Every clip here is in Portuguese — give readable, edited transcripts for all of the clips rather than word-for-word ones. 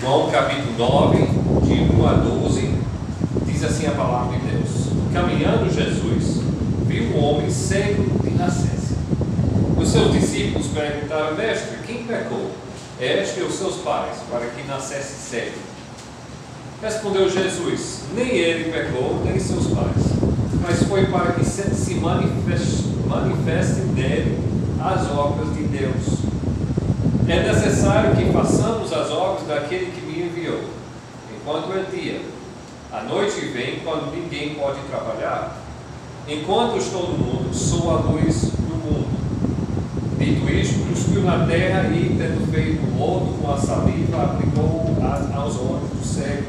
João capítulo 9, de 1 a 12, diz assim a palavra de Deus: Caminhando Jesus, viu um homem cego de nascença. Os seus discípulos perguntaram: Mestre, quem pecou, este ou seus pais, para que nascesse cego? Respondeu Jesus: Nem ele pecou, nem seus pais, mas foi para que se manifestem dele as obras de Deus. É necessário que façamos as obras daquele que me enviou, enquanto é dia. A noite vem quando ninguém pode trabalhar. Enquanto estou no mundo, sou a luz do mundo. Dito isto, cuspiu na terra e, tendo feito lodo com a saliva, aplicou aos olhos do cego,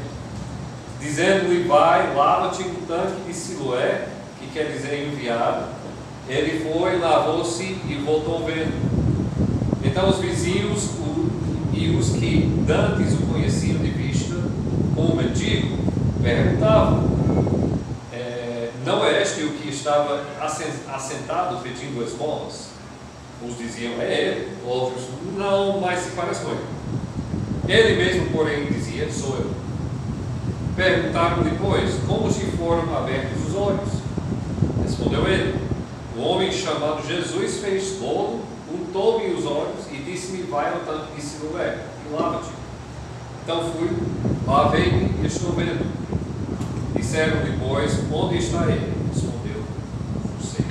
dizendo-lhe: Vai, lava-te no tanque de Siloé, que quer dizer enviado. Ele foi, lavou-se e voltou vendo. Então os vizinhos e os que dantes o conheciam de vista, como mendigo, perguntavam: Não é este o que estava assentado pedindo esmolas? Uns diziam: É ele. Outros: Não, mas se parece com ele. Ele mesmo, porém, dizia: Sou eu. Perguntaram-lhe, pois, como te foram abertos os olhos? Respondeu ele: O homem chamado Jesus fez lodo, untou-me os olhos e disse-me: Vai ao tanque de Siloé e lava-te. Então fui, lavei-me e estou vendo. Disseram-lhe, pois, onde está ele? Respondeu: Não sei.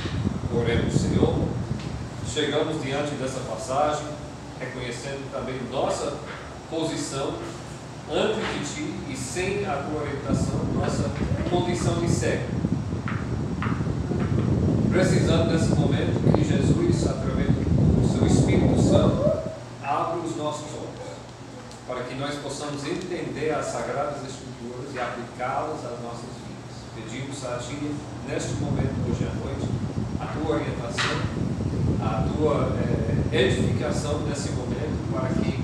Oremos, Senhor. Chegamos diante dessa passagem, reconhecendo também nossa posição ante de ti e sem a tua orientação, nossa condição de cego. Precisando desse momento que Jesus, através do seu Espírito Santo, abra os nossos olhos, para que nós possamos entender as Sagradas Escrituras e aplicá-las às nossas vidas. Pedimos a Ti, neste momento, hoje à noite, a Tua orientação, a Tua edificação nesse momento, para que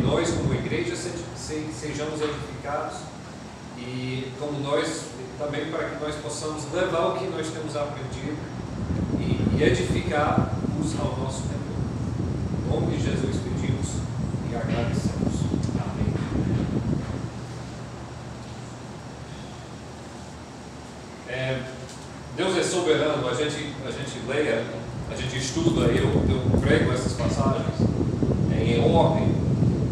nós, como igreja, sejamos edificados e como nós também para que nós possamos levar o que nós temos aprendido e edificar uns ao nosso redor. Em nome de Jesus pedimos e agradecemos. Amém. Deus é soberano. A gente leia, a gente estuda, eu prego essas passagens em ordem.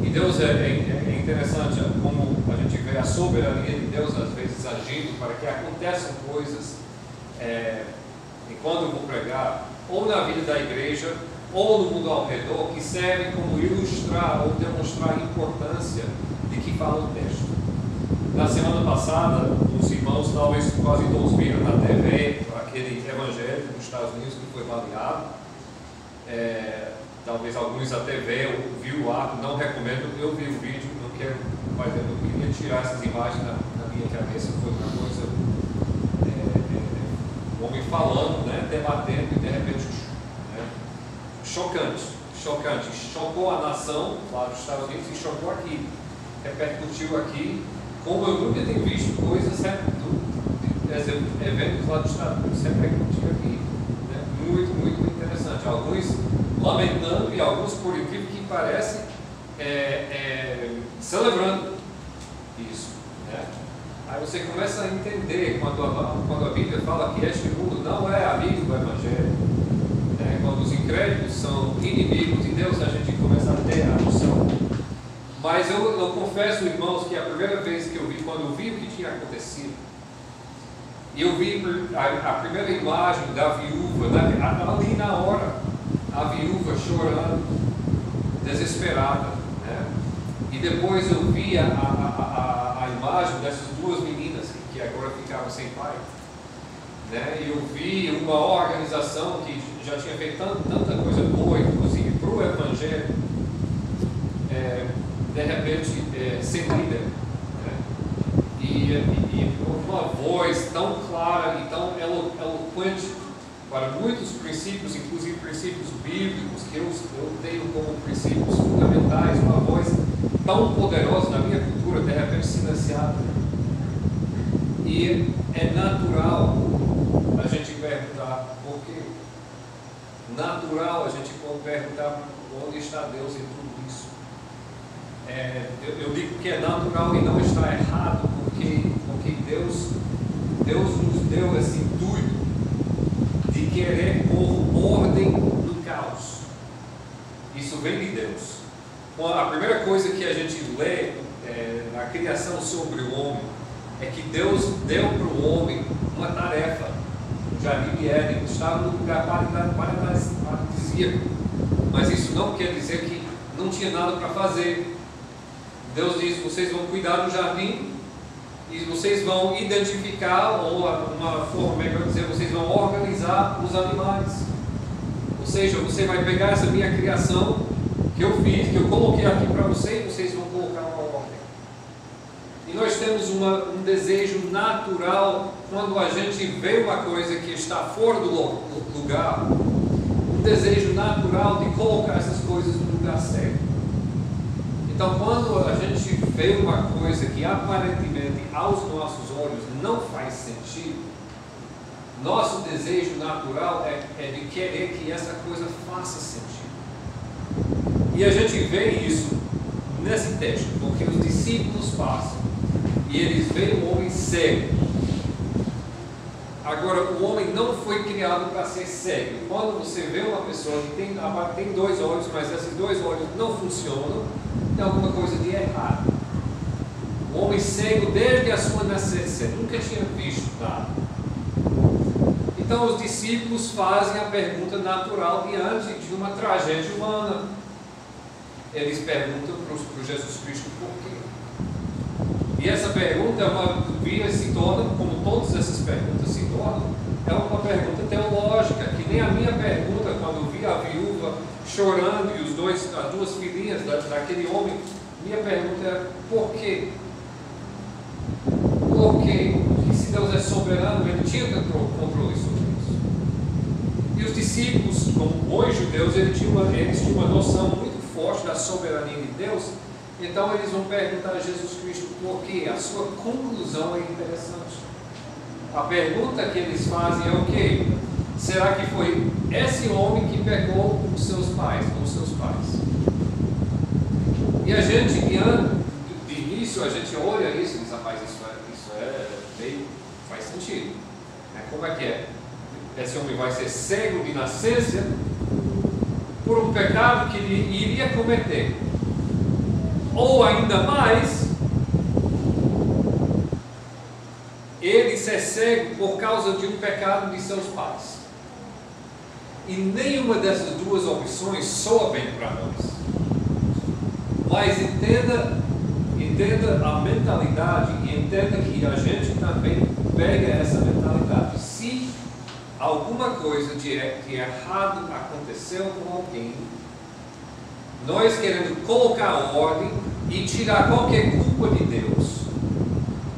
E Deus é interessante como a gente vê a soberania de Deus às vezes agindo para que aconteçam coisas enquanto eu vou pregar, ou na vida da igreja, ou no mundo ao redor, que servem como ilustrar ou demonstrar a importância de que fala o texto. Na semana passada, os irmãos, talvez quase todos viram na TV aquele evangelho dos Estados Unidos que foi baleado. Talvez alguns até viu o ato, não recomendo. Eu vi o vídeo, não queria tirar essas imagens na minha cabeça. Foi uma coisa, o homem falando, debatendo e de repente, chocante. Chocou a nação lá dos Estados Unidos e chocou aqui, repercutiu aqui, como eu nunca tenho visto coisas, eventos lá dos Estados Unidos repercutiu aqui, muito, muito interessante. Alguns lamentando e alguns, por incrível que pareça, celebrando isso. Aí você começa a entender quando a Bíblia fala que este mundo não é amigo do Evangelho. Quando os incrédulos são inimigos de Deus, a gente começa a ter a noção. Mas eu confesso, irmãos, que a primeira vez que eu vi, quando eu vi o que tinha acontecido, e eu vi a primeira imagem da viúva, ali na hora, a viúva chorando, desesperada, e depois eu vi a imagem dessas duas meninas que agora ficavam sem pai, e eu vi uma organização que já tinha feito tanta coisa boa, inclusive para o Evangelho, de repente sem líder, e uma voz tão clara e tão eloquente para muitos princípios, inclusive princípios bíblicos, que eu tenho como princípios fundamentais, uma voz tão poderosa na minha cultura, de repente silenciada. E é natural a gente perguntar por quê. Natural a gente perguntar onde está Deus em tudo isso. eu digo que é natural e não está errado, porque Deus nos deu esse intuito de querer pôr ordem no caos. Isso vem de Deus. A primeira coisa que a gente lê na criação sobre o homem é que Deus deu para o homem uma tarefa. O jardim de Éden estava no lugar paradisíaco, mas isso não quer dizer que não tinha nada para fazer. Deus diz: vocês vão cuidar do jardim e vocês vão identificar, ou uma forma melhor dizer, vocês vão organizar os animais. Ou seja, você vai pegar essa minha criação que eu fiz, que eu coloquei aqui para vocês, e vocês vão colocar uma ordem. E nós temos um desejo natural, quando a gente vê uma coisa que está fora do lugar, um desejo natural de colocar essas coisas no lugar certo. Então, quando a gente vê uma coisa que aparentemente aos nossos olhos não faz sentido, nosso desejo natural é de querer que essa coisa faça sentido. E a gente vê isso nesse texto, porque os discípulos passam e eles veem o homem cego. Agora, o homem não foi criado para ser cego. Quando você vê uma pessoa que tem dois olhos, mas esses dois olhos não funcionam, tem alguma coisa de errado. O homem cego, desde a sua nascença, nunca tinha visto nada. Então, os discípulos fazem a pergunta natural diante de uma tragédia humana. Eles perguntam para Jesus Cristo por quê. E essa pergunta se torna, como todas essas perguntas se tornam, é uma pergunta teológica, que nem a minha pergunta, quando eu vi a viúva chorando e as duas filhinhas daquele homem, minha pergunta é: por quê? Por quê? Porque se Deus é soberano, Ele tinha controle sobre isso. E os discípulos, como bons judeus, eles tinham uma noção muito forte da soberania de Deus. Então eles vão perguntar a Jesus Cristo por quê. A sua conclusão é interessante. A pergunta que eles fazem é o quê? Será que foi esse homem que pecou com seus pais? E a gente, de início, a gente olha isso e diz: rapaz, isso faz sentido. Como é que é? Esse homem vai ser cego de nascença por um pecado que ele iria cometer. Ou ainda mais, ele ser cego por causa de um pecado de seus pais. E nenhuma dessas duas opções soa bem para nós. Mas entenda a mentalidade e entenda que a gente também pega essa mentalidade. Se alguma coisa de errado aconteceu com alguém, nós querendo colocar ordem e tirar qualquer culpa de Deus,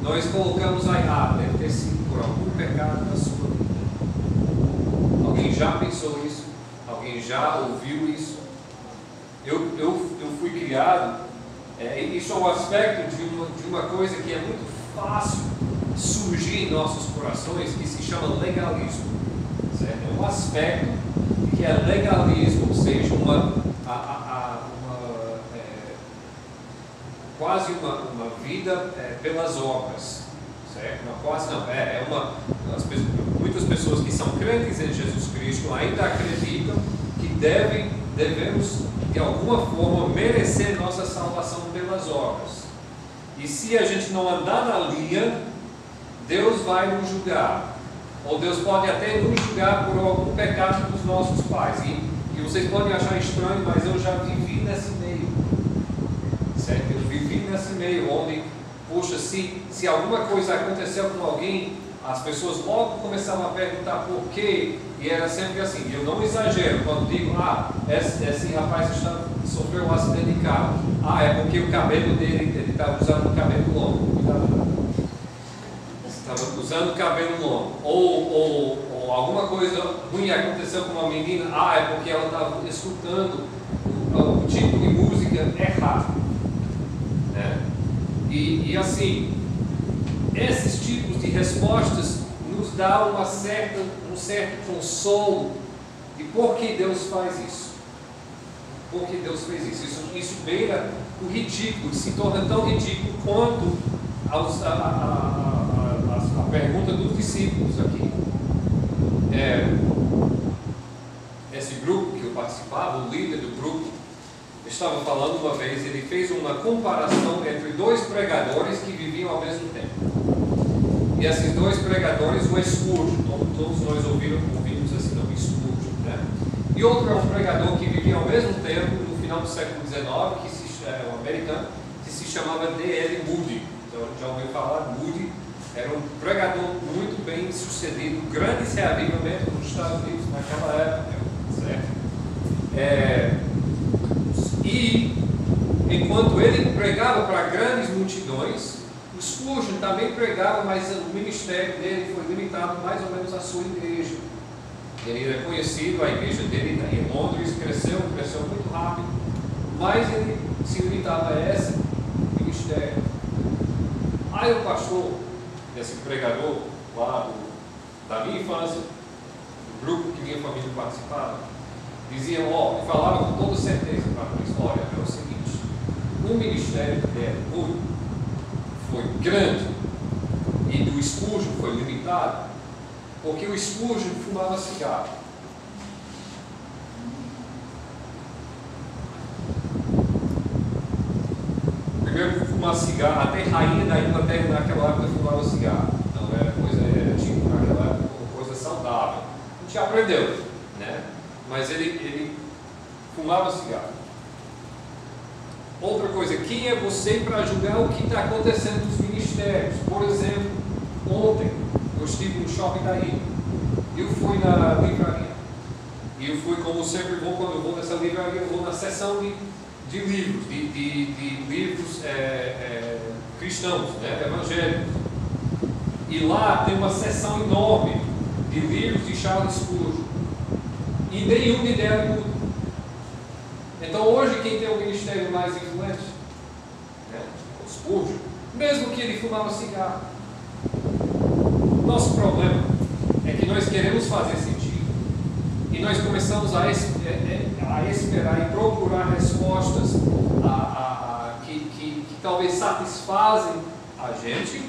nós colocamos aí: deve ter sido por algum pecado da sua vida. Alguém já pensou isso? Alguém já ouviu isso? Eu fui criado, isso é um aspecto de uma coisa que é muito fácil surgir em nossos corações, que se chama legalismo. Certo? É um aspecto que é legalismo, ou seja, quase uma vida pelas obras, certo? Não, quase não, muitas pessoas que são crentes em Jesus Cristo ainda acreditam que devemos de alguma forma merecer nossa salvação pelas obras. E se a gente não andar na linha, Deus vai nos julgar, ou Deus pode até nos julgar por algum pecado dos nossos pais. E vocês podem achar estranho, mas eu já vivi nesse meio. Certo? Eu vivi nesse meio onde, puxa, se alguma coisa aconteceu com alguém, as pessoas logo começavam a perguntar por quê, e era sempre assim. Eu não exagero quando digo: esse rapaz sofreu um acidente de carro. É porque o cabelo dele, ele estava usando um cabelo longo. Estava usando cabelo longo. Ou alguma coisa ruim aconteceu com uma menina. É porque ela estava escutando o tipo de música errado. E assim, esses tipos de respostas nos dá um certo consolo de por que Deus faz isso. Por que Deus fez isso? Isso beira o ridículo se torna tão ridículo quanto a pergunta dos discípulos aqui. Esse grupo que eu participava, o líder do grupo, estava falando uma vez, ele fez uma comparação entre dois pregadores que viviam ao mesmo tempo. E esses dois pregadores, o Spurgeon, todos nós ouvimos esse nome, Spurgeon, né? E outro é um pregador que vivia ao mesmo tempo, no final do século XIX, um americano, que se chamava D.L. Moody. Então, já ouviu falar? Moody era um pregador muito bem sucedido, grandes reavivamentos nos Estados Unidos naquela época, certo? E enquanto ele pregava para grandes multidões, o Spurgeon também pregava, mas o ministério dele foi limitado mais ou menos à sua igreja. Ele era conhecido, a igreja dele em Londres cresceu muito rápido, mas ele se limitava a esse ministério. Aí o pastor, esse pregador lá da minha infância, do grupo que minha família participava, diziam, falava com toda certeza para nós, olha, é o seguinte, o ministério dele foi grande e do Spurgeon foi limitado, porque o Spurgeon fumava cigarro. Primeiro, fumar cigarro, até rainha da Inglaterra naquela época fumava cigarro. Não era tipo naquela época uma coisa saudável. A gente aprendeu, né? Mas ele fumava cigarro. Outra coisa, quem é você para julgar o que está acontecendo nos ministérios? Por exemplo, ontem eu estive no shopping da ilha. Eu fui na livraria. E eu fui, como sempre vou, quando eu vou nessa livraria, eu vou na seção de livros, de livros cristãos, né, evangélicos. E lá tem uma seção enorme de livros de Charles Spurgeon. E nenhum de D.L. Moody. Então hoje quem tem o ministério mais influente? O Spurgeon. Mesmo que ele fumava cigarro. Nosso problema é que nós queremos fazer sentido. E nós começamos a esperar e procurar respostas que talvez satisfazem a gente,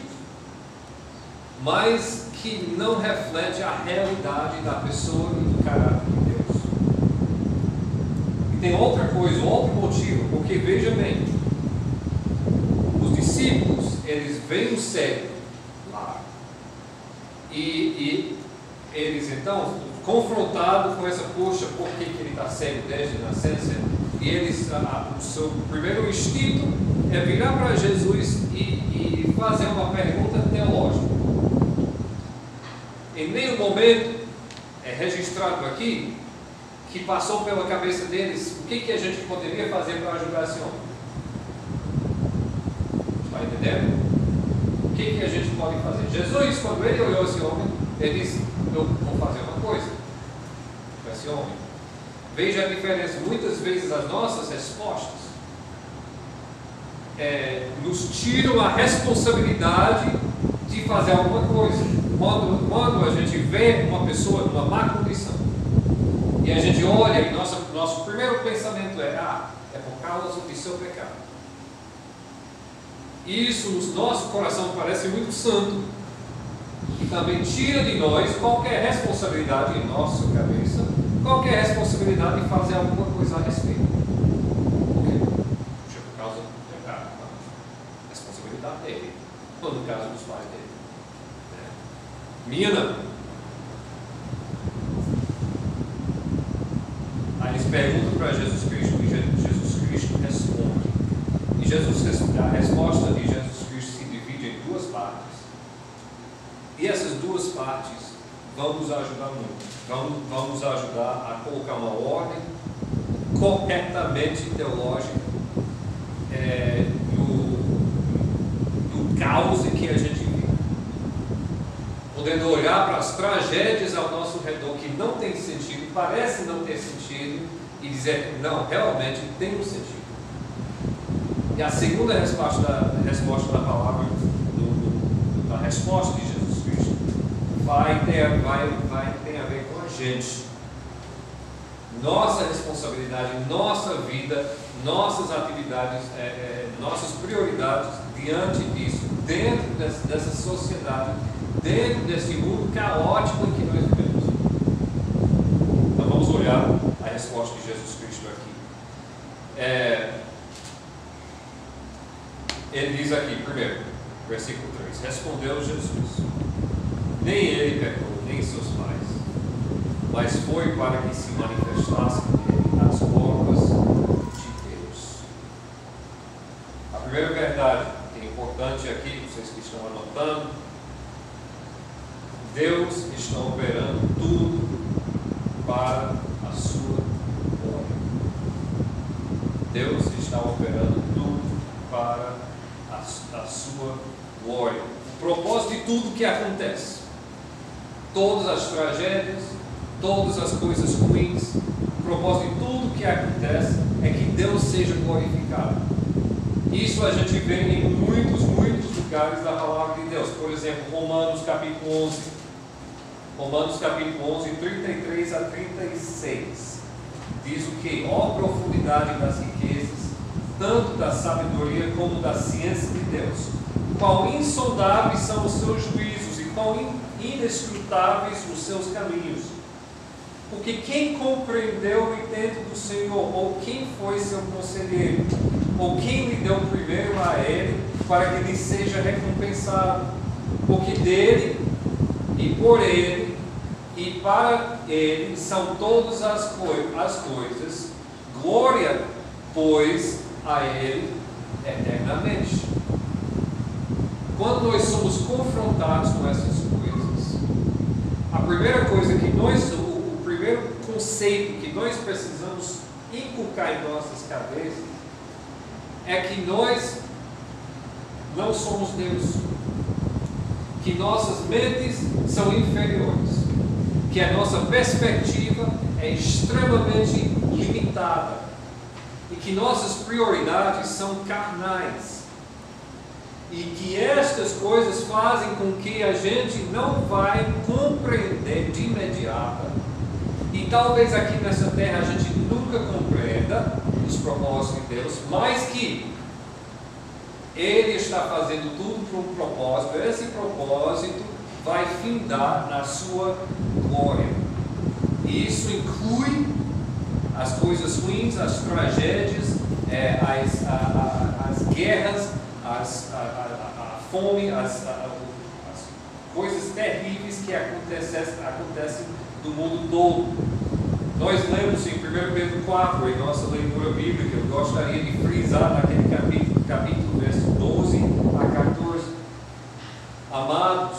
mas que não reflete a realidade da pessoa e do caráter de Deus. E tem outra coisa, outro motivo, porque veja bem, os discípulos, eles veem o cego lá, e eles então, confrontados com essa, poxa, por que ele está cego desde a nascença, e eles, o seu primeiro instinto é virar para Jesus e fazer uma pergunta teológica. Em nenhum momento é registrado aqui que passou pela cabeça deles o que a gente poderia fazer para ajudar esse homem. Está entendendo? O que a gente pode fazer? Jesus, quando ele olhou esse homem, ele disse, eu vou fazer uma coisa para esse homem. Veja a diferença. Muitas vezes as nossas respostas nos tiram a responsabilidade de fazer alguma coisa. Quando a gente vê uma pessoa numa má condição e a gente olha e nosso primeiro pensamento é por causa do seu pecado. Isso no nosso coração parece muito santo e também tira de nós qualquer responsabilidade em nossa cabeça, qualquer responsabilidade de fazer alguma coisa a respeito. Por quê? Por causa do pecado. Responsabilidade dele, ou no caso dos pais dele. Minha não. Aí eles perguntam para Jesus Cristo e Jesus Cristo responde. E a resposta de Jesus Cristo se divide em duas partes. E essas duas partes vão nos ajudar muito. Vão nos ajudar a colocar uma ordem corretamente teológica no caos em que a gente vive. Podendo olhar para as tragédias ao nosso redor que não tem sentido, parece não ter sentido, e dizer, não, realmente tem um sentido. E a segunda resposta da palavra, da resposta de Jesus Cristo, tem a ver com a gente. Nossa responsabilidade, nossa vida, nossas atividades, nossas prioridades diante disso, dentro dessa sociedade, dentro desse mundo caótico em que nós vivemos. Então vamos olhar a resposta de Jesus Cristo aqui. Ele diz aqui, primeiro, versículo 3: respondeu Jesus: nem ele pecou, nem seus pais, mas foi para que se manifestassem nele as obras de Deus. A primeira verdade que é importante aqui, vocês que estão anotando: Deus está operando tudo para a sua glória. Deus está operando tudo para a sua glória. O propósito de tudo que acontece, todas as tragédias, todas as coisas ruins, o propósito de tudo que acontece é que Deus seja glorificado. Isso a gente vê em muitos lugares da palavra de Deus. Por exemplo, Romanos capítulo 11, 33 a 36. Diz o que? Ó profundidade das riquezas, tanto da sabedoria como da ciência de Deus. Quão insondáveis são os seus juízos e quão inescrutáveis os seus caminhos. Porque quem compreendeu o intento do Senhor? Ou quem foi seu conselheiro? Ou quem lhe deu primeiro a ele, para que lhe seja recompensado? Porque dele, e por ele, e para ele são todas as coisas. Glória, pois, a ele eternamente. Quando nós somos confrontados com essas coisas, a primeira coisa que o primeiro conceito que nós precisamos inculcar em nossas cabeças é que nós não somos Deus, que nossas mentes são inferiores, que a nossa perspectiva é extremamente limitada e que nossas prioridades são carnais. E que estas coisas fazem com que a gente não vai compreender de imediato. E talvez aqui nessa terra a gente nunca compreenda os propósitos de Deus, mas que Ele está fazendo tudo por um propósito. Esse propósito vai findar na sua glória. E isso inclui as coisas ruins, as tragédias, as guerras, a fome, as coisas terríveis que acontecem no mundo todo. Nós lemos em 1 Pedro 4, em nossa leitura bíblica, eu gostaria de frisar naquele capítulo, verso 12 a 14. Amados,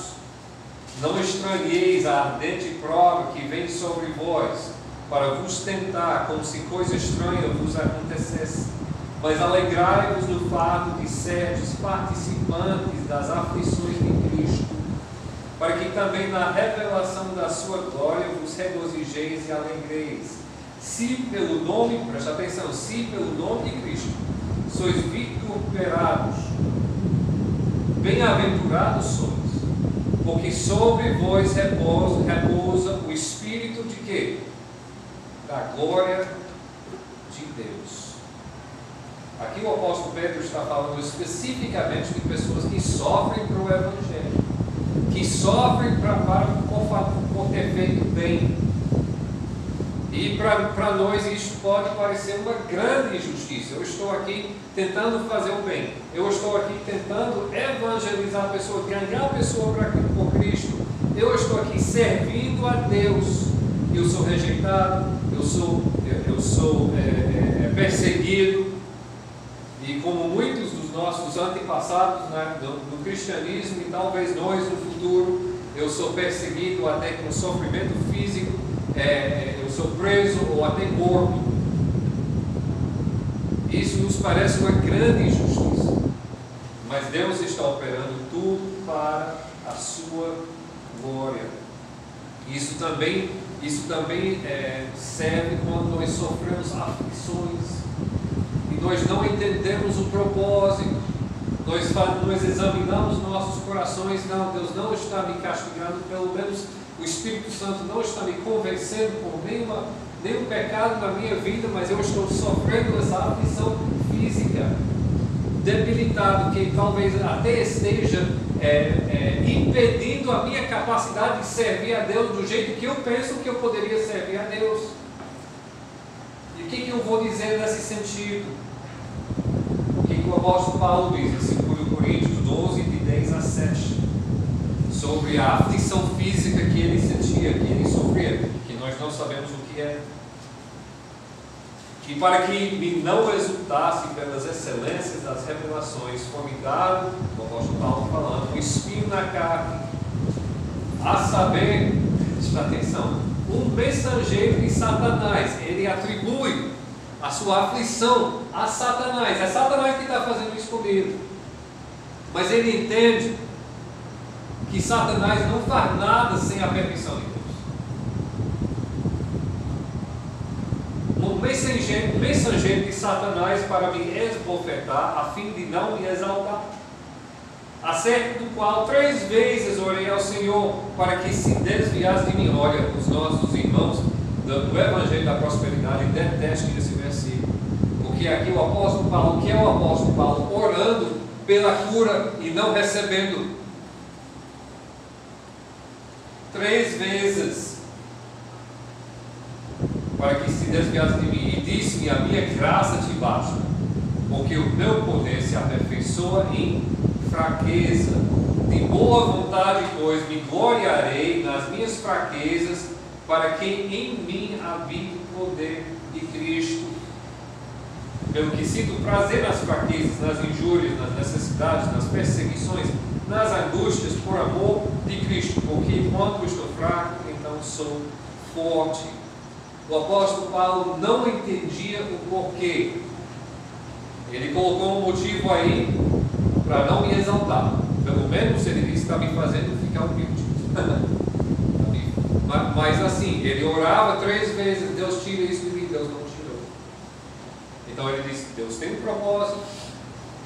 não estranheis a ardente prova que vem sobre vós, para vos tentar, como se coisa estranha vos acontecesse. Mas alegrai-vos no fato de serdes participantes das aflições de Cristo, para que também na revelação da sua glória vos regozijeis e alegreis. Se pelo nome, presta atenção, se pelo nome de Cristo sois vituperados, bem-aventurados sois, porque sobre vós repousa o Espírito de quê? Da glória de Deus. Aqui o apóstolo Pedro está falando especificamente de pessoas que sofrem para o Evangelho, que sofrem por ter feito bem. E para nós isso pode parecer uma grande injustiça. Eu estou aqui tentando fazer o bem, eu estou aqui tentando evangelizar a pessoa, ganhar a pessoa por Cristo, eu estou aqui servindo a Deus, eu sou rejeitado, eu sou perseguido. E como muitos dos nossos antepassados, né, do cristianismo, e talvez nós no futuro, eu sou perseguido até com sofrimento físico, eu sou preso ou até morto. Isso nos parece uma grande injustiça. Mas Deus está operando tudo para a sua glória. Isso também serve quando nós sofremos aflições e nós não entendemos o propósito. Nós examinamos nossos corações. Não, Deus não está me castigando, pelo menos o Espírito Santo não está me convencendo por nenhum pecado na minha vida, mas eu estou sofrendo essa aflição física, debilitado, que talvez até esteja impedindo a minha capacidade de servir a Deus do jeito que eu penso que eu poderia servir a Deus. E o que eu vou dizer nesse sentido? O que o apóstolo Paulo diz em 2 Coríntios 12, de 10 a 7, sobre a aflição física que ele sentia, que ele sofria, que nós não sabemos o que é. E para que me não exultasse pelas excelências das revelações, foi-me dado, o apóstolo Paulo falando, um espinho na carne, a saber, presta atenção, um mensageiro de Satanás. Ele atribui a sua aflição a Satanás. É Satanás que está fazendo isso comigo. Mas ele entende que Satanás não faz nada sem a permissão de Deus. Um mensageiro de Satanás para me esbofetar, a fim de não me exaltar. Acerca do qual 3 vezes orei ao Senhor para que se desviasse de mim. Olha, os nossos irmãos do Evangelho da Prosperidade detestam esse versículo, porque aqui o apóstolo Paulo, que é o apóstolo Paulo, orando pela cura e não recebendo. 3 vezes para que se desviasse de mim, e disse-me: a minha graça te basta, porque o meu poder se aperfeiçoa em fraqueza. De boa vontade, pois, me gloriarei nas minhas fraquezas, para que em mim habite o poder de Cristo. Pelo que sinto prazer nas fraquezas, nas injúrias, nas necessidades, nas perseguições, nas angústias, por amor de Cristo, porque quando estou fraco, então sou forte. O apóstolo Paulo não entendia o porquê. Ele colocou um motivo aí para não me exaltar. Pelo menos ele disse: está me fazendo ficar humilde. Mas assim, ele orava 3 vezes: Deus tira isso de mim. Deus não tirou. Então ele disse: Deus tem um propósito,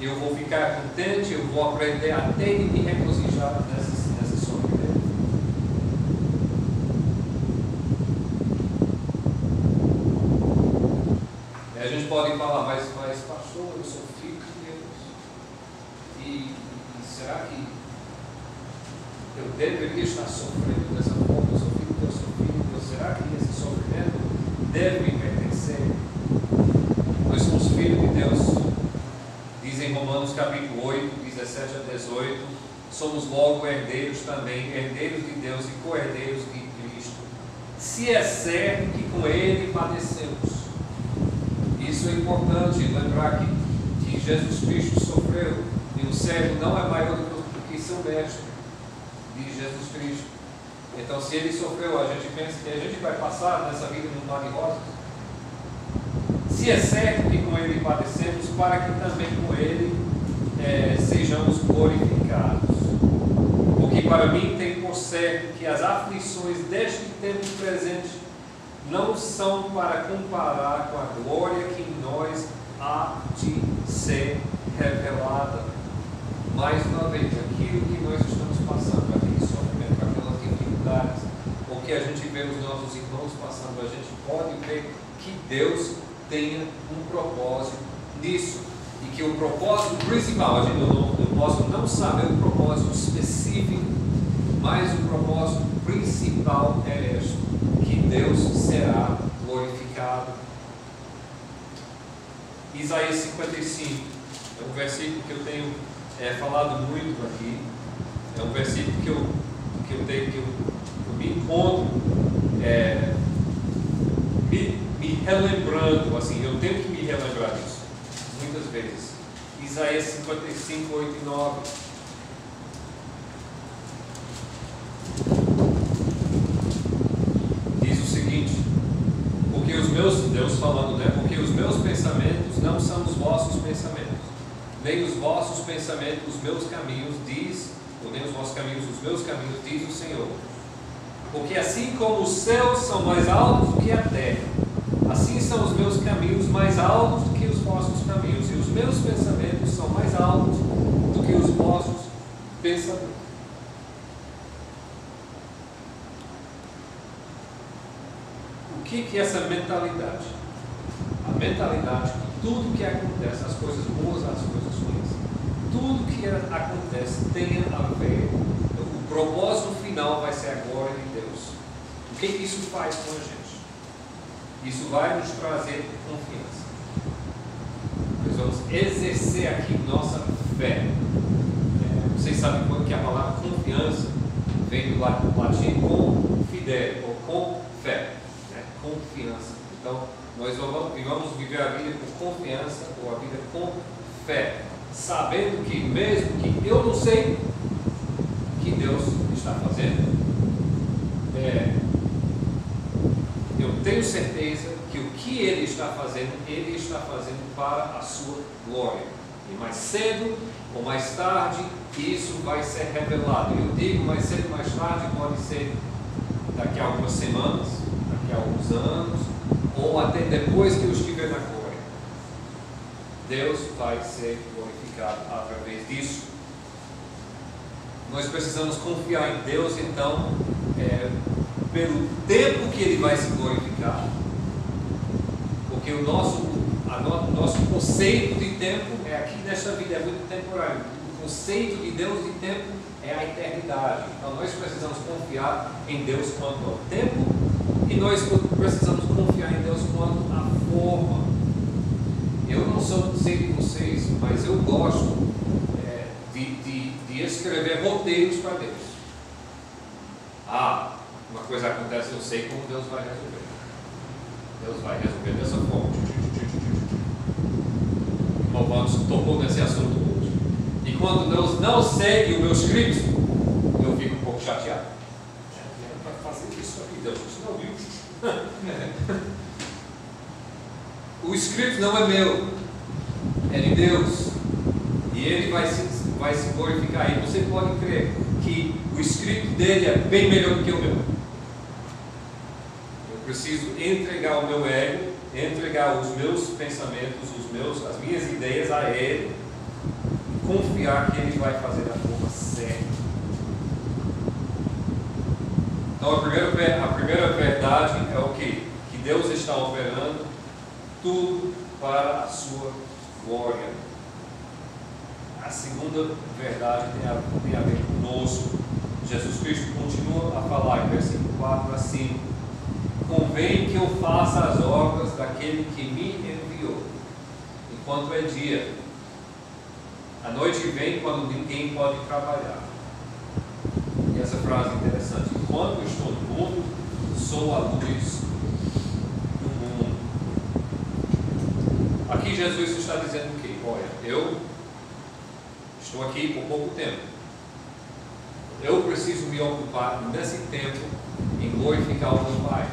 eu vou ficar contente, eu vou aprender até de me regozijar nessa sofrimento. A gente pode falar: mas pastor, eu sou filho de Deus, e será que eu deveria estar sofrendo dessa forma? Eu sou filho de Deus, sou filho de Deus. Será que esse sofrimento deve me pertencer? Nós somos filhos de Deus. Diz em Romanos capítulo 8, 17 a 18, somos logo herdeiros também, herdeiros de Deus e co-herdeiros de Cristo, se é certo que com Ele padecemos. Isso é importante, lembrar que Jesus Cristo sofreu, e o servo não é maior do que seu mestre, de Jesus Cristo. Então, se Ele sofreu, a gente pensa que a gente vai passar nessa vida num mar de rosas. Se é certo que com Ele padecemos, para que também com Ele sejamos glorificados. Porque para mim tem por certo que as aflições deste tempo presente não são para comparar com a glória que em nós há de ser revelada. Mais uma vez, aquilo que nós estamos passando, aquele sofrimento, aquelas dificuldades, o que a gente vê os nossos irmãos passando, a gente pode ver que Deus tenha um propósito nisso, e que o propósito principal, eu posso não saber o propósito específico, mas o propósito principal é este: que Deus será glorificado. Isaías 55 é um versículo que eu tenho falado muito aqui. É um versículo que eu me encontro me relembrando, assim, eu tenho que me relembrar disso muitas vezes. Isaías 55, 8 e 9. Diz o seguinte: porque os meus, Deus falando, né? Porque os meus pensamentos não são os vossos pensamentos, nem os vossos pensamentos os meus caminhos, diz, ou nem os vossos caminhos os meus caminhos, diz o Senhor. Porque assim como os céus são mais altos do que a terra, assim são os meus caminhos mais altos do que os vossos caminhos, e os meus pensamentos são mais altos do que os vossos pensamentos. O que é essa mentalidade? A mentalidade que tudo que acontece, as coisas boas, as coisas ruins, tudo que acontece tem a ver, o propósito final vai ser a glória de Deus. O que isso faz com a gente? Isso vai nos trazer confiança. Nós vamos exercer aqui nossa fé. Vocês sabem que a palavra confiança vem do latim confidere, ou com fé, né? Confiança. Então, nós vamos viver a vida com confiança, ou a vida com fé, sabendo que mesmo que eu não sei o que Deus está fazendo, eu tenho certeza que o que Ele está fazendo para a sua glória. E mais cedo ou mais tarde, isso vai ser revelado. Eu digo mais cedo ou mais tarde, pode ser daqui a algumas semanas, daqui a alguns anos, ou até depois que eu estiver na glória. Deus vai ser glorificado através disso. Nós precisamos confiar em Deus, então, pelo tempo que Ele vai se glorificar. Porque o nosso conceito de tempo aqui nesta vida é muito temporário. O conceito de Deus de tempo é a eternidade. Então nós precisamos confiar em Deus quanto ao tempo, e nós precisamos confiar em Deus quanto à forma. Eu não sei de vocês, mas eu gosto de escrever roteiros para Deus. Uma coisa acontece, eu sei como Deus vai resolver. Deus vai resolver dessa forma. O Vamos tocou nesse assunto hoje. E quando Deus não segue o meu script, eu fico um pouco chateado. Para fazer isso aqui, Deus, isso não viu. O script não é meu, é de Deus. E Ele vai se glorificar. E você pode crer que o script dele é bem melhor do que o meu. Eu preciso entregar o meu ego, entregar os meus pensamentos, as minhas ideias a Ele, e confiar que Ele vai fazer da forma certa. Então a primeira verdade é o quê? Que Deus está operando tudo para a sua glória. A segunda verdade tem a ver conosco. Jesus Cristo continua a falar em versículo 4 a 5: convém que eu faça as obras daquele que me enviou, enquanto é dia. A noite vem quando ninguém pode trabalhar. E essa frase é interessante: enquanto estou no mundo, sou a luz do mundo. Aqui Jesus está dizendo o quê? Olha, eu estou aqui por pouco tempo. Eu preciso me ocupar nesse tempo em glorificar o meu Pai.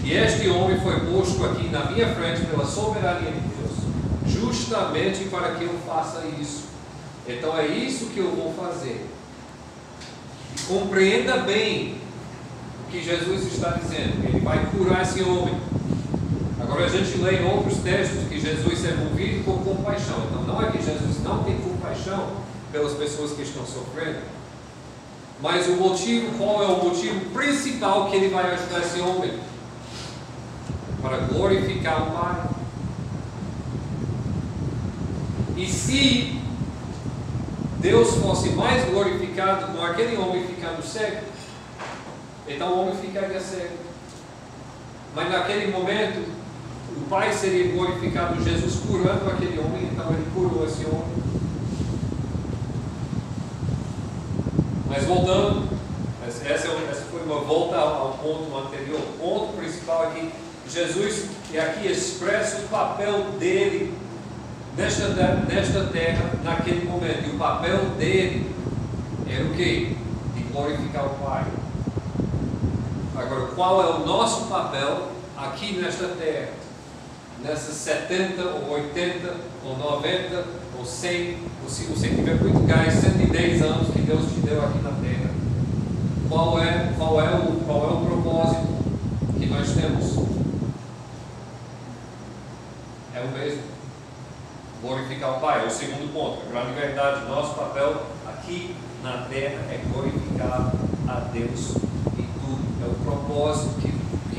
E este homem foi posto aqui na minha frente pela soberania de Deus, justamente para que eu faça isso. Então é isso que eu vou fazer. E compreenda bem o que Jesus está dizendo. Ele vai curar esse homem. Agora a gente lê em outros textos que Jesus é movido por compaixão. Então não é que Jesus não tem compaixão pelas pessoas que estão sofrendo, mas o motivo, qual é o motivo principal que ele vai ajudar esse homem? Para glorificar o Pai. E se Deus fosse mais glorificado com aquele homem ficando cego, então o homem ficaria cego. Mas naquele momento o Pai seria glorificado, Jesus curando aquele homem, então ele curou esse homem. Mas voltando, essa foi uma volta ao ponto anterior. O ponto principal é que Jesus aqui expressa o papel dele nesta terra, naquele momento. E o papel dele era o quê? De glorificar o Pai. Agora, qual é o nosso papel aqui nesta terra? Nessas 70, ou 80, ou 90, ou 100, ou se você tiver muito gás, 110 anos que Deus te deu aqui na terra. Qual é o propósito que nós temos? É o mesmo. Glorificar o Pai. É o segundo ponto. A grande verdade, nosso papel aqui na terra é glorificar a Deus em tudo. É o propósito que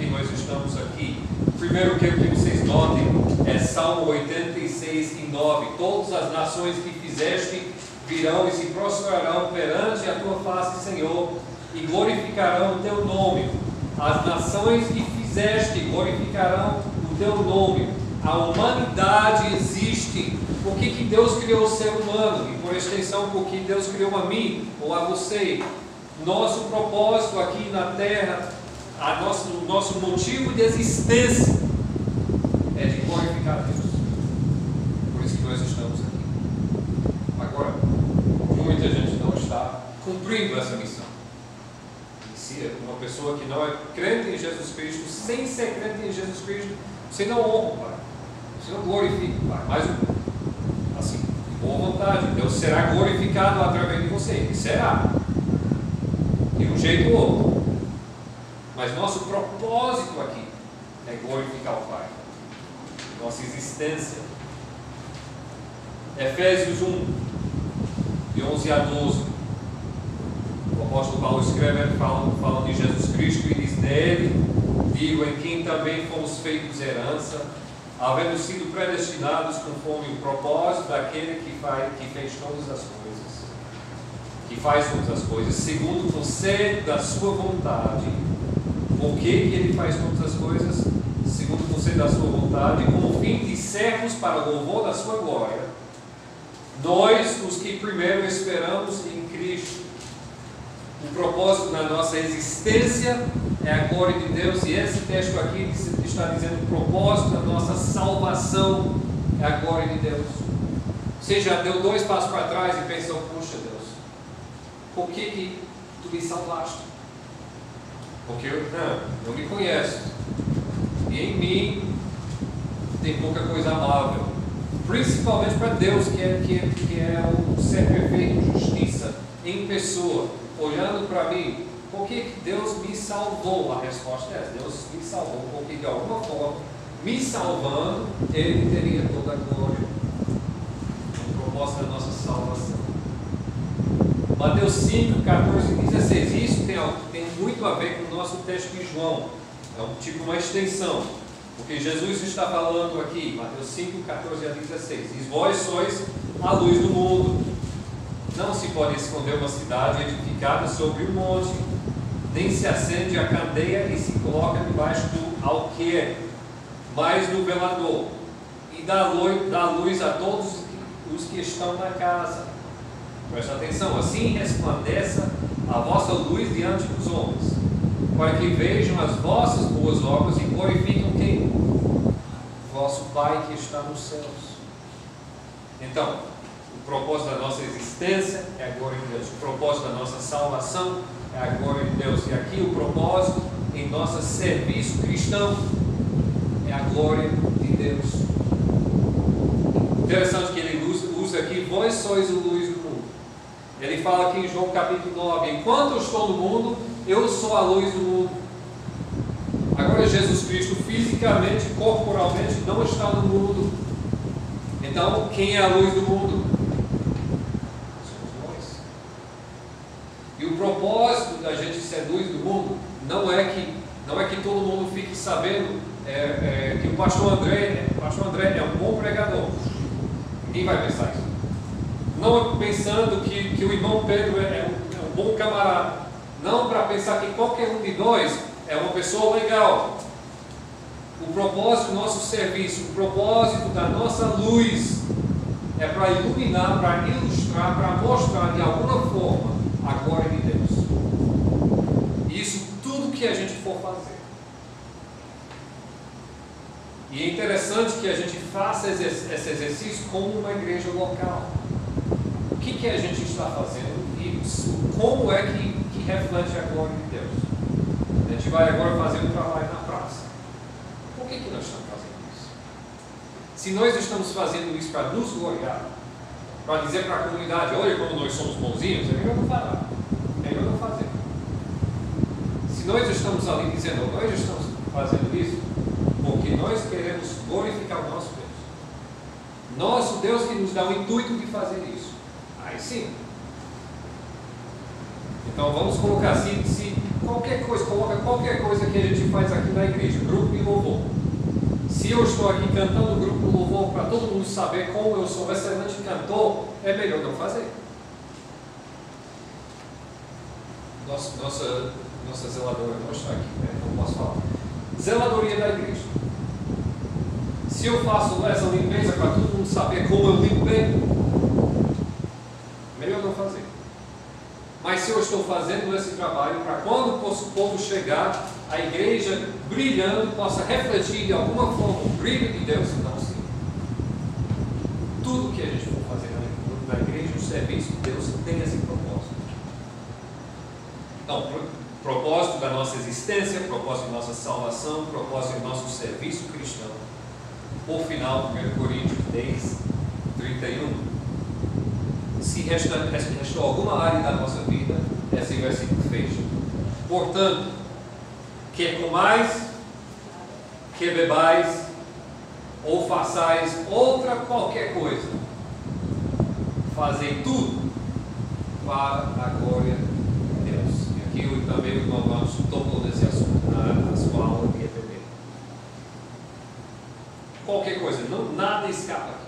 que nós estamos aqui. Primeiro que eu quero que vocês notem é Salmo 86:9. Todas as nações que fizeste virão e se prostrarão perante a tua face, Senhor, e glorificarão o teu nome. As nações que fizeste glorificarão o teu nome. A humanidade existe porque que Deus criou o ser humano, e por extensão porque Deus criou a mim ou a você. Nosso propósito aqui na terra, o nosso motivo de existência é de glorificar a Deus. Por isso que nós estamos aqui. Agora, muita gente não está cumprindo essa missão. E se uma pessoa que não é crente em Jesus Cristo, sem ser crente em Jesus Cristo, você não honra o Pai, você não glorifica o Pai, mas assim, de boa vontade, Deus será glorificado através de você, Ele será, de um jeito ou outro, mas nosso propósito aqui é glorificar o Pai, nossa existência. Efésios 1, de 11 a 12, o apóstolo Paulo escreve falando de Jesus Cristo e diz: nele, digo, em quem também fomos feitos herança, havendo sido predestinados conforme o propósito daquele que fez todas as coisas, que faz todas as coisas, segundo o conselho da sua vontade. Por que ele faz todas as coisas? Segundo o conselho da sua vontade, com o fim de sermos para o louvor da sua glória, nós, os que primeiro esperamos em Cristo. O propósito da nossa existência é a glória de Deus, e esse texto aqui está dizendo: o propósito da nossa salvação é a glória de Deus. Você já deu 2 passos para trás e pensou: puxa Deus, por que tu me salvaste? Porque eu não me conheço, e em mim tem pouca coisa amável, principalmente para Deus, que é o ser perfeito, justiça em pessoa, olhando para mim. Por que Deus me salvou? A resposta é: Deus me salvou porque de alguma forma, me salvando, Ele teria toda a glória. O propósito da nossa salvação. Mateus 5, 14 e 16. Isso tem muito a ver com o nosso texto de João. É uma extensão. Porque Jesus está falando aqui, Mateus 5, 14 a 16. E vós sois a luz do mundo. Não se pode esconder uma cidade edificada sobre um monte, nem se acende a candeia e se coloca debaixo do alqueire, mas no velador, e dá luz a todos os que estão na casa. Presta atenção: assim resplandeça a vossa luz diante dos homens, para que vejam as vossas boas obras e glorifiquem quem? Vosso Pai que está nos céus. Então, o propósito da nossa existência é a glória de Deus. O propósito da nossa salvação é a glória de Deus. E aqui o propósito em nosso serviço cristão é a glória de Deus. Interessante que ele usa aqui: vós sois a luz do mundo. Ele fala aqui em João capítulo 9: enquanto eu estou no mundo, eu sou a luz do mundo. Agora Jesus Cristo fisicamente, corporalmente não está no mundo. Então quem é a luz do mundo? E o propósito da gente ser luz do mundo não é que todo mundo fique sabendo que o pastor André é um bom pregador. Ninguém vai pensar isso. Não pensando que o irmão Pedro é um bom camarada. Não para pensar que qualquer um de nós é uma pessoa legal. O propósito do nosso serviço, o propósito da nossa luz é para iluminar, para ilustrar, para mostrar de alguma forma a glória de Deus. E isso tudo que a gente for fazer. E é interessante que a gente faça esse exercício como uma igreja local. O que a gente está fazendo e como é que reflete a glória de Deus? A gente vai agora fazer um trabalho na praça. Por que nós estamos fazendo isso? Se nós estamos fazendo isso para nos gloriar, para dizer para a comunidade: olha como nós somos bonzinhos, é melhor não falar, é melhor não fazer. Se nós estamos ali dizendo: nós estamos fazendo isso porque nós queremos glorificar o nosso Deus, nosso Deus que nos dá o intuito de fazer isso, aí sim. Então vamos colocar assim: qualquer coisa, coloca qualquer coisa que a gente faz aqui na igreja, grupo de louvor. Se eu estou aqui cantando o grupo de louvor para todo mundo saber como eu sou um excelente cantor, é melhor não fazer. Nossa zeladora não está aqui, né? Não posso falar. Zeladoria da igreja. Se eu faço essa limpeza para todo mundo saber como eu limpei, melhor não fazer. Mas se eu estou fazendo esse trabalho para quando o povo chegar, a igreja brilhando possa refletir de alguma forma o brilho de Deus, então sim. Tudo que a gente for fazer na igreja, o serviço de Deus tem esse propósito. Então, propósito da nossa existência, propósito da nossa salvação, propósito do nosso serviço cristão. Por final, 1 Coríntios 10, 31. Se restou alguma área da nossa vida, esse versículo fecha. Portanto, quer comais, quer bebais, ou façais outra qualquer coisa, fazei tudo para a glória de Deus. E aqui também o irmão Vamos tocou nesse assunto na sua aula de EPB. Qualquer coisa, nada escapa aqui.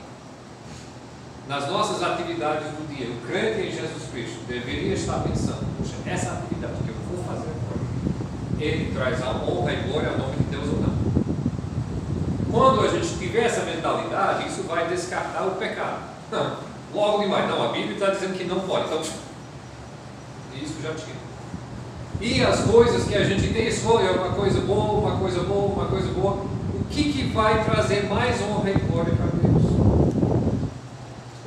Nas nossas atividades do dia, o crente em Jesus Cristo deveria estar pensando: puxa, essa atividade que eu vou fazer agora, ele traz a honra e glória ao nome de Deus ou não? Quando a gente tiver essa mentalidade, isso vai descartar o pecado. Não, logo demais, não, a Bíblia está dizendo que não pode, então isso já tinha. E as coisas que a gente tem escolha, uma coisa boa, uma coisa boa, uma coisa boa, o que vai trazer mais honra e glória para Deus?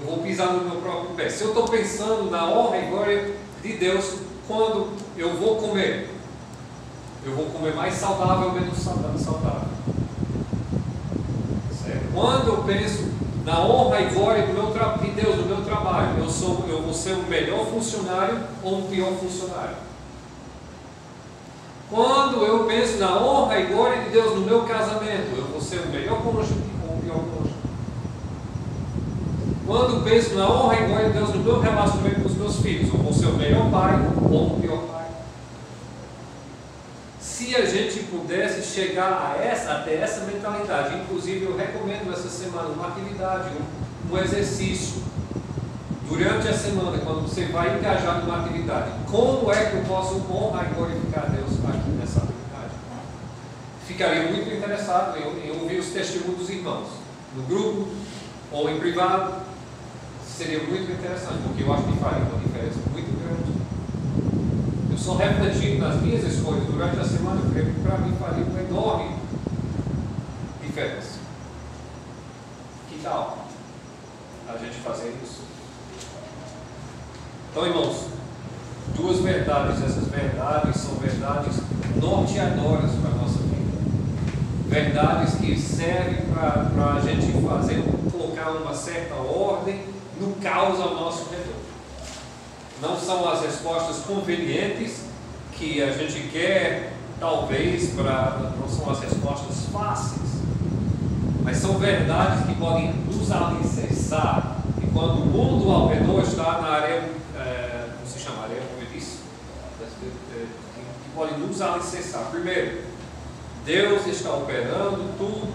Vou pisar no meu próprio pé. Se eu estou pensando na honra e glória de Deus, quando eu vou comer mais saudável ou menos saudável? Certo? Quando eu penso na honra e glória de Deus no meu trabalho, eu vou ser um melhor funcionário ou um pior funcionário? Quando eu penso na honra e glória de Deus no meu casamento, eu vou ser um melhor cônjuge ou um pior cônjuge? Quando penso na honra e glória de Deus no meu relacionamento com os meus filhos, eu vou ser o melhor pai ou o pior pai? Se a gente pudesse chegar até essa mentalidade, inclusive eu recomendo essa semana uma atividade, um exercício, durante a semana, quando você vai engajar numa atividade, como é que eu posso honrar e glorificar a Deus aqui nessa atividade? Ficaria muito interessado em ouvir os testemunhos dos irmãos, no grupo ou em privado. Seria muito interessante, porque eu acho que faria uma diferença muito grande. Eu só refletindo nas minhas escolhas durante a semana, eu creio que para mim faria uma enorme diferença. Que tal a gente fazer isso? Então, irmãos, duas verdades. Essas verdades são verdades norteadoras para a nossa vida. Verdades que servem para a gente colocar uma certa ordem no caos ao nosso redor. Não são as respostas convenientes que a gente quer, talvez, não são as respostas fáceis, mas são verdades que podem nos alicerçar. E quando o mundo ao redor está na areia, como se chama? Areia, como eu disse, que podem nos alicerçar. Primeiro, Deus está operando tudo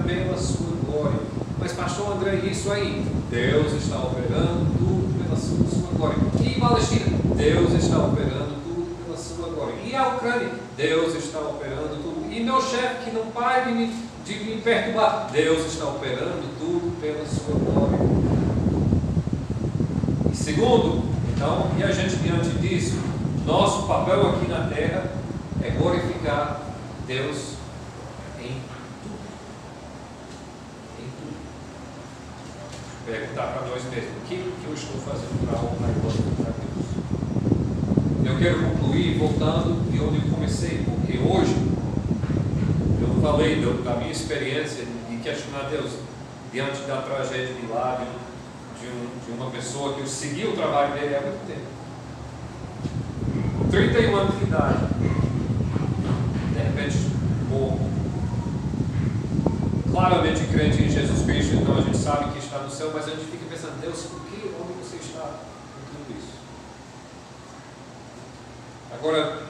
pela sua glória. Mas pastor André, isso aí, Deus está operando tudo pela sua glória. E Palestina, Deus está operando tudo pela sua glória. E a Ucrânia, Deus está operando tudo. E meu chefe que não para de me perturbar, Deus está operando tudo pela sua glória. E segundo, então, e a gente diante disso, nosso papel aqui na terra é glorificar Deus em tudo. Em tudo. Perguntar para nós mesmos, o que eu estou fazendo para honrar e glorificar Deus? Eu quero concluir voltando de onde eu comecei, porque hoje eu falei da minha experiência de questionar Deus diante da tragédia de lá, de uma pessoa que eu segui o trabalho dele há muito tempo. 31 anos de idade, de repente morro. Claramente crente em Jesus Cristo, então a gente sabe que está no céu, mas a gente fica pensando, Deus, por que, onde você está com tudo isso? Agora,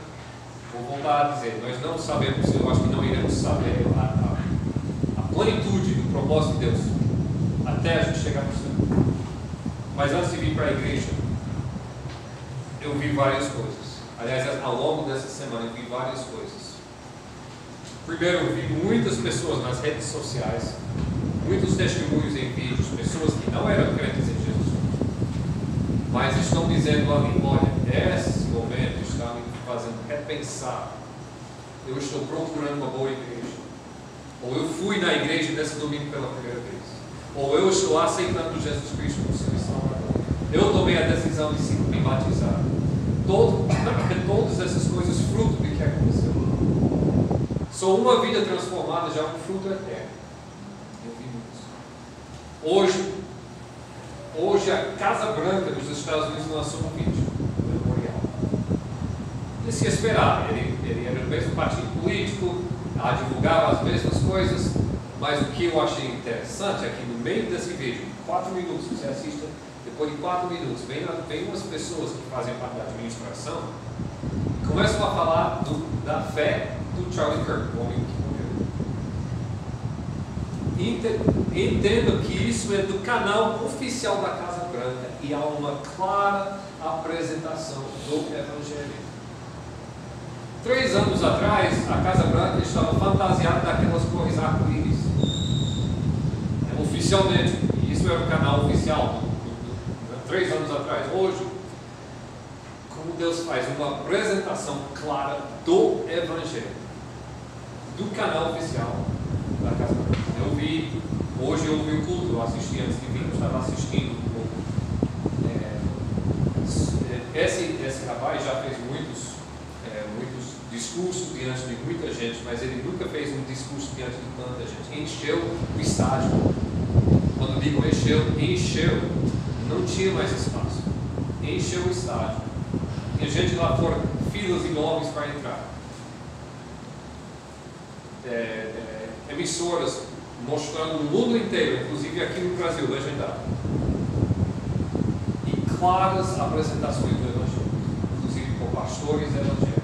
vou voltar a dizer, nós não sabemos, eu acho que não iremos saber a plenitude do propósito de Deus até a gente chegar no céu. Mas antes de vir para a igreja, eu vi várias coisas. Aliás, ao longo dessa semana eu vi várias coisas. Primeiro, eu vi muitas pessoas nas redes sociais, muitos testemunhos em vídeos, pessoas que não eram crentes em Jesus, mas estão dizendo ali, olha, esse momento está me fazendo repensar. Eu estou procurando uma boa igreja. Ou eu fui na igreja nesse domingo pela primeira vez. Ou eu estou aceitando Jesus Cristo como Senhor e Salvador. Eu tomei a decisão de me batizar. Todas essas coisas, fruto do que aconteceu. Só uma vida transformada já é um fruto eterno. Eu vi isso. Hoje a Casa Branca dos Estados Unidos lançou um vídeo memorial. Ele se esperava, ele era do mesmo partido político, divulgava as mesmas coisas, mas o que eu achei interessante é que no meio desse vídeo, 4 minutos, você assista, depois de 4 minutos, vem umas pessoas que fazem parte da administração e começam a falar da fé do Charlie Kirk, o homem que morreu. Entendo que isso é do canal oficial da Casa Branca e há uma clara apresentação do Evangelho. 3 anos atrás, a Casa Branca estava fantasiada daquelas cores arco-íris. Oficialmente, e isso era o canal oficial, 3 anos atrás. Hoje, como Deus faz uma apresentação clara do Evangelho, do canal oficial da Casa Branca. Hoje eu vi o culto, eu assisti antes de vir, eu estava assistindo o culto. Esse rapaz já fez muitos discursos diante de muita gente, mas ele nunca fez um discurso diante de tanta gente. Encheu o estádio. Quando digo encheu, não tinha mais espaço. Encheu o estádio. Tinha gente lá fora, filas enormes para entrar. Emissoras mostrando no mundo inteiro, inclusive aqui no Brasil, legendado. E claras apresentações do Evangelho, inclusive por pastores evangélicos.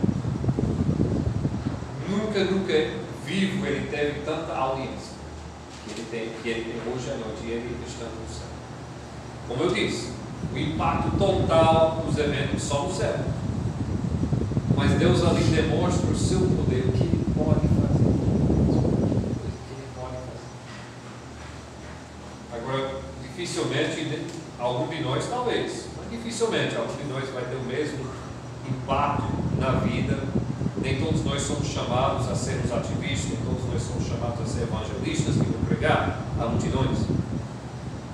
Nunca vivo ele teve tanta audiência que ele tem hoje à noite e ele está no céu. Como eu disse, o impacto total dos eventos só no céu. Mas Deus ali demonstra o seu poder, o que Ele pode fazer. Agora, dificilmente, algum de nós talvez, mas dificilmente algum de nós vai ter o mesmo impacto na vida. Nem todos nós somos chamados a sermos ativistas, nem todos nós somos chamados a ser evangelistas que vão pregar a multidões.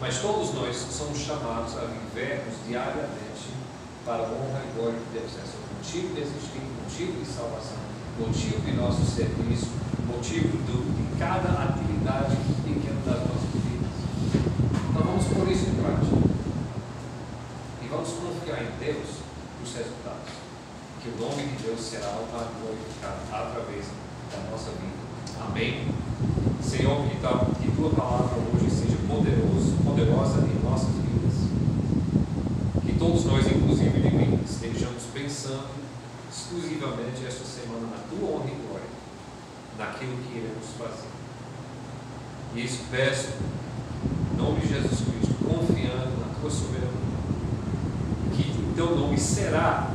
Mas todos nós somos chamados a vivermos diariamente para a honra e glória de Deus. Esse é o motivo de existir, motivo de salvação, motivo de nosso serviço, motivo de cada atividade pequena das nossas vidas. Então vamos pôr isso em prática. E vamos confiar em Deus os resultados. Que o nome de Deus será glorificado através da nossa vida. Amém? Senhor, que Tua palavra hoje seja poderosa em nossas vidas. Que todos nós, inclusive de mim, estejamos pensando exclusivamente esta semana na Tua honra e glória, naquilo que iremos fazer. E isso peço, em nome de Jesus Cristo, confiando na Tua soberania, que o Teu nome será